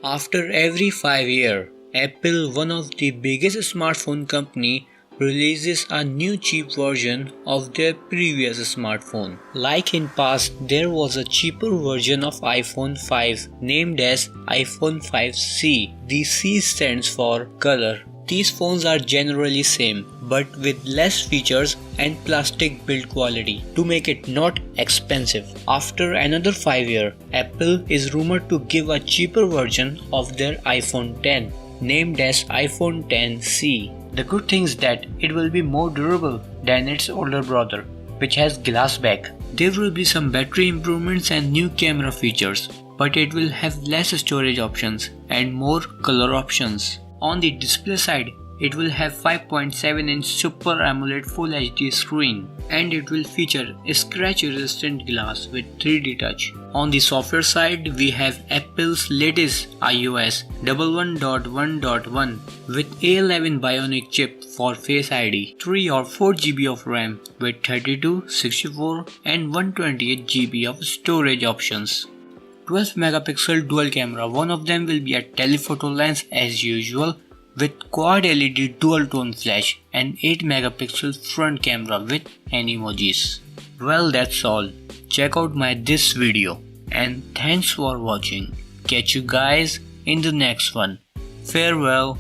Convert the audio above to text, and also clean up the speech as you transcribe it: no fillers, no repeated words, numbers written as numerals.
After every 5 years, Apple, one of the biggest smartphone company, releases a new cheap version of their previous smartphone. Like in past, there was a cheaper version of iPhone 5 named as iPhone 5C. The C stands for color. These phones are generally same, but with less features and plastic build quality to make it not expensive. After another 5 years, Apple is rumored to give a cheaper version of their iPhone 10 named as iPhone 10C. The good thing is that it will be more durable than its older brother, which has glass back. There will be some battery improvements and new camera features, but it will have less storage options and more color options. On the display side, it will have 5.7-inch Super AMOLED Full HD screen, and it will feature a scratch-resistant glass with 3D touch. On the software side, we have Apple's latest iOS 11.1.1 with A11 Bionic chip for Face ID, 3 or 4 GB of RAM with 32, 64 and 128 GB of storage options. 12 megapixel dual camera, one of them will be a telephoto lens as usual with quad LED dual tone flash and 8 megapixel front camera with emojis. Well, that's all. Check out my this video and thanks for watching. Catch you guys in the next one. Farewell.